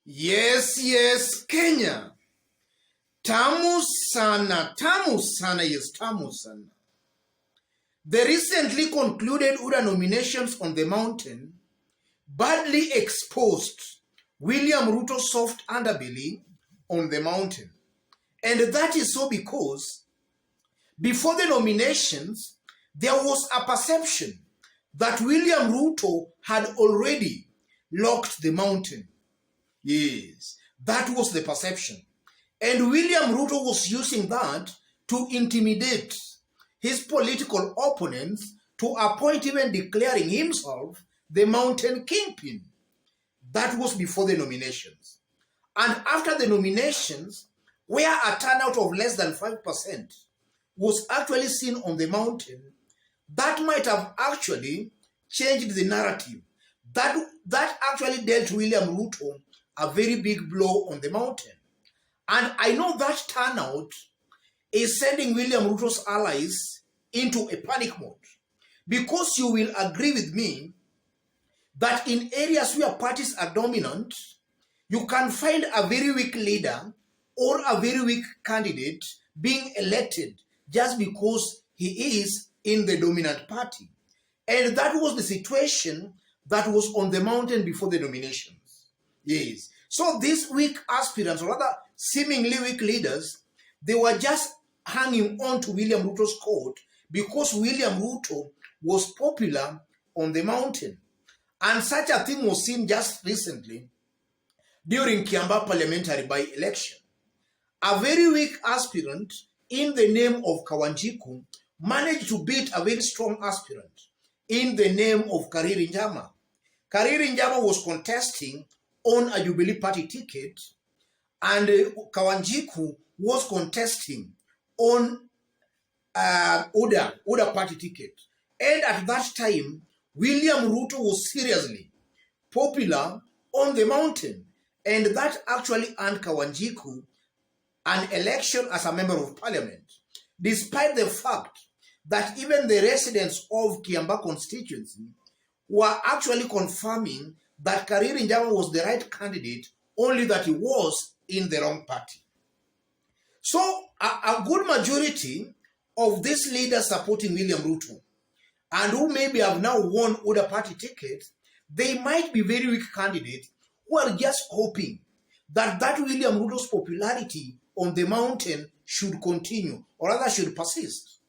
Yes, Kenya. Tamu sana, yes, tamu sana. The recently concluded UDA nominations on the mountain badly exposed William Ruto's soft underbelly on the mountain. And that is so because before the nominations, there was a perception that William Ruto had already locked the mountain. Yes, that was the perception. And William Ruto was using that to intimidate his political opponents to a point even declaring himself the mountain kingpin. That was before the nominations. And after the nominations, where a turnout of less than 5% was actually seen on the mountain, that might have actually changed the narrative. That actually dealt William Ruto a very big blow on the mountain. And I know that turnout is sending William Ruto's allies into a panic mode. Because you will agree with me that in areas where parties are dominant, you can find a very weak leader or a very weak candidate being elected just because he is in the dominant party. And that was the situation that was on the mountain before the nominations. Yes. So these weak aspirants, or rather seemingly weak leaders, they were just hanging on to William Ruto's coat because William Ruto was popular on the mountain. And such a thing was seen just recently during Kiambaa parliamentary by-election. A very weak aspirant in the name of Kawanjiku managed to beat a very strong aspirant in the name of Kariri Njama. Kariri Njama was contesting on a Jubilee Party ticket, and Kawanjiku was contesting on UDA Party ticket. And at that time, William Ruto was seriously popular on the mountain, and that actually earned Kawanjiku an election as a member of parliament, despite the fact that even the residents of Kiambaa constituency were actually confirming that Kariri Njama was the right candidate, only that he was in the wrong party. So a good majority of these leaders supporting William Ruto, and who maybe have now won UDA party tickets, they might be very weak candidates who are just hoping that William Ruto's popularity on the mountain should continue, or rather should persist.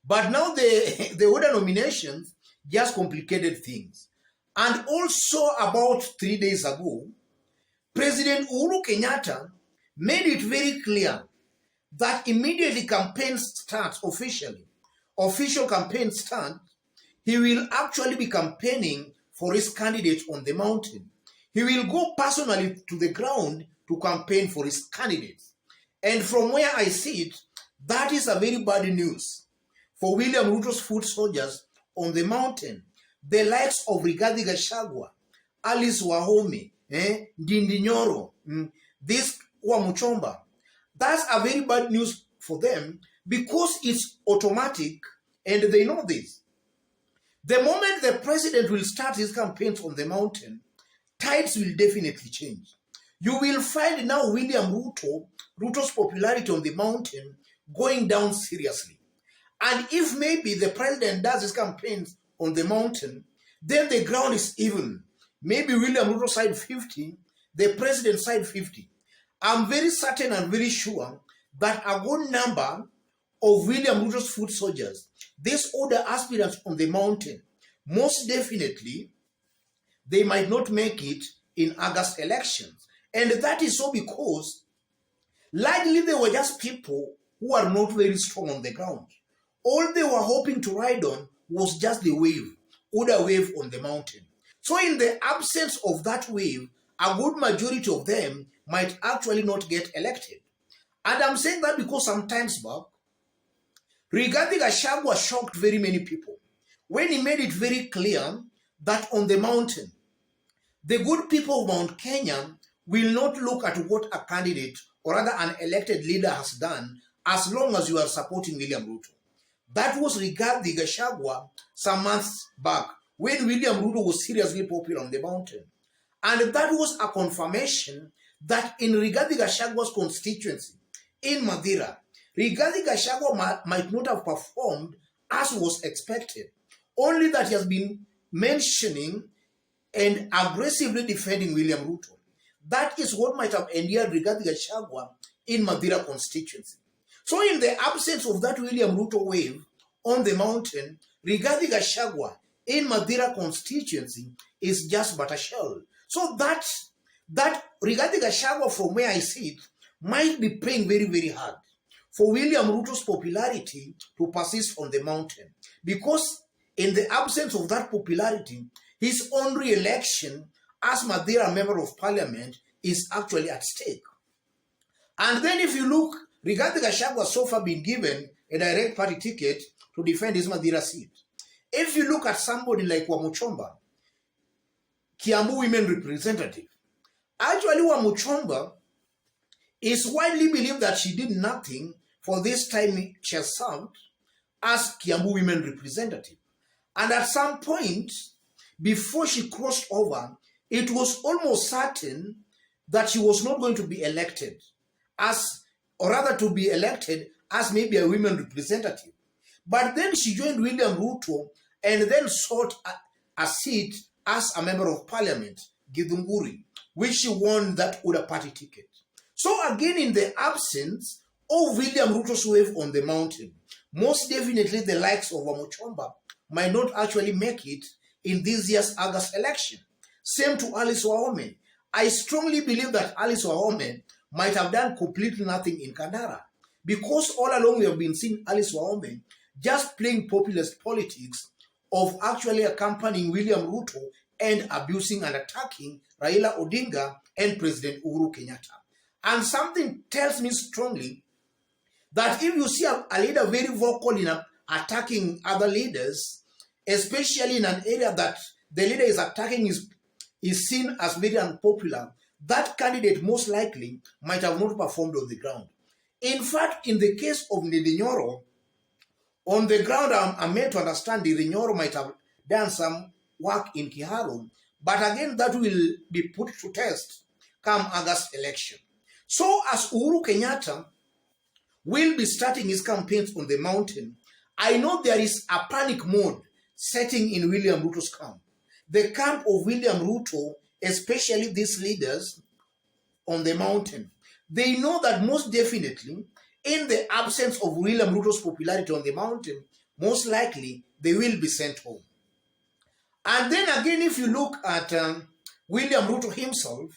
But now the UDA nominations just complicated things. And also about 3 days ago, President Uhuru Kenyatta made it very clear that immediately campaign starts official campaign starts, he will actually be campaigning for his candidate on the mountain. He will go personally to the ground to campaign for his candidates. And from where I see it, that is a very bad news for William Ruto's foot soldiers on the mountain, the likes of Rigathi Gachagua, Alice Wahome, Ndindi Nyoro, this Wamuchomba. That's a very bad news for them because it's automatic and they know this. The moment the president will start his campaigns on the mountain, tides will definitely change. You will find now William Ruto's popularity on the mountain going down seriously. And if maybe the president does his campaigns on the mountain, then the ground is even. Maybe William Ruto side 50, the president side 50. I'm very certain and very sure that a good number of William Ruto's foot soldiers, these older aspirants on the mountain, most definitely, they might not make it in August elections. And that is so because likely they were just people who are not very strong on the ground. All they were hoping to ride on was just the wave, UDA wave on the mountain. So in the absence of that wave, a good majority of them might actually not get elected. And I'm saying that because sometimes back, Rigathi Gachagua shocked very many people when he made it very clear that on the mountain, the good people of Mount Kenya will not look at what a candidate or rather an elected leader has done as long as you are supporting William Ruto. That was Rigathi Gachagua some months back when William Ruto was seriously popular on the mountain. And that was a confirmation that in Rigathi Gachagua's constituency in Madira, Rigathi Gachagua might not have performed as was expected, only that he has been mentioning and aggressively defending William Ruto. That is what might have endeared Rigathi Gachagua in Madira constituency. So in the absence of that William Ruto wave on the mountain, Rigathi Gachagua in Madira constituency is just but a shell. So that Rigathi Gachagua, from where I see it, might be praying very, very hard for William Ruto's popularity to persist on the mountain. Because in the absence of that popularity, his own re-election as Madira Member of Parliament is actually at stake. And then if you look, Rigathi Gachagua has so far been given a direct party ticket to defend his Madira seat. If you look at somebody like Wamuchomba, Kiambu women representative, actually Wamuchomba is widely believed that she did nothing for this time she has served as Kiambu women representative. And at some point, before she crossed over, it was almost certain that she was not going to be elected or rather to be elected as maybe a women representative. But then she joined William Ruto and then sought a seat as a member of parliament, Githunguri, which she won that Oda party ticket. So again, in the absence of William Ruto's wave on the mountain, most definitely the likes of Wamuchomba might not actually make it in this year's August election. Same to Alice Wahome. I strongly believe that Alice Wahome might have done completely nothing in Kandara, because all along we have been seeing Alice Wahome just playing populist politics of actually accompanying William Ruto and abusing and attacking Raila Odinga and President Uhuru Kenyatta. And something tells me strongly that if you see a leader very vocal in attacking other leaders, especially in an area that the leader is attacking is seen as very unpopular, that candidate most likely might have not performed on the ground. In fact, in the case of Ndedinyoro, on the ground, I'm made to understand Ndedinyoro might have done some work in Kiharu, but again, that will be put to test come August election. So as Uhuru Kenyatta will be starting his campaigns on the mountain, I know there is a panic mode setting in William Ruto's camp. The camp of William Ruto, especially these leaders on the mountain, they know that most definitely, in the absence of William Ruto's popularity on the mountain, most likely they will be sent home. And then again, if you look at William Ruto himself,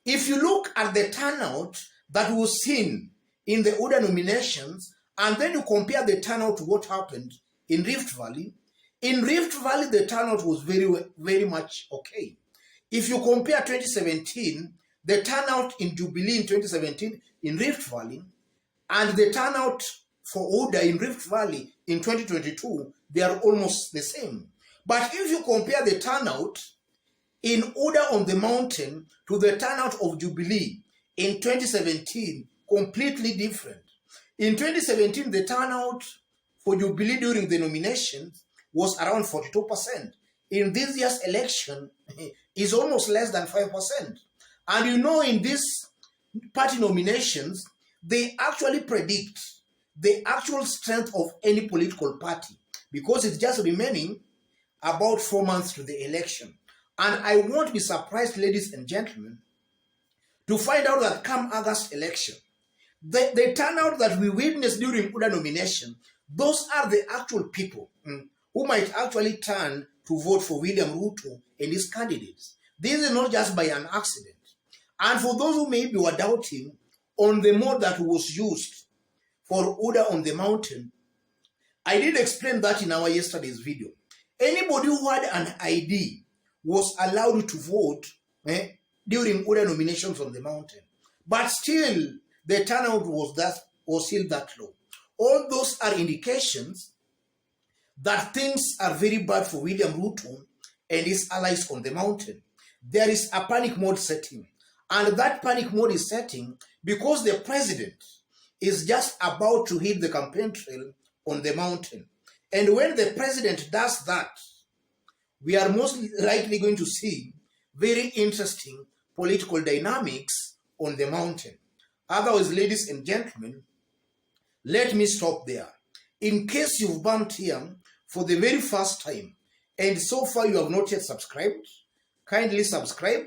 if you look at the turnout that was seen in the other nominations, and then you compare the turnout to what happened in Rift Valley, the turnout was very, very much okay. If you compare 2017, the turnout in Jubilee in 2017 in Rift Valley, and the turnout for Oda in Rift Valley in 2022, they are almost the same. But if you compare the turnout in Oda on the mountain to the turnout of Jubilee in 2017, completely different. In 2017, the turnout for Jubilee during the nominations was around 42%. In this year's election, is almost less than 5%. And you know, in these party nominations, they actually predict the actual strength of any political party, because it's just remaining about 4 months to the election. And I won't be surprised, ladies and gentlemen, to find out that come August election, the turnout that we witnessed during Uda nomination, those are the actual people who might actually turn to vote for William Ruto and his candidates. This is not just by an accident. And for those who maybe were doubting on the mode that was used for Uda on the mountain, I did explain that in our yesterday's video. Anybody who had an ID was allowed to vote during Uda nominations on the mountain. But still, the turnout was still that low. All those are indications that things are very bad for William Ruto and his allies on the mountain. There is a panic mode setting. And that panic mode is setting because the president is just about to hit the campaign trail on the mountain. And when the president does that, we are most likely going to see very interesting political dynamics on the mountain. Otherwise, ladies and gentlemen, let me stop there. In case you've bumped here for the very first time and so far you have not yet subscribed, kindly subscribe,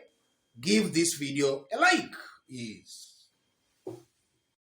give this video a like. Yes.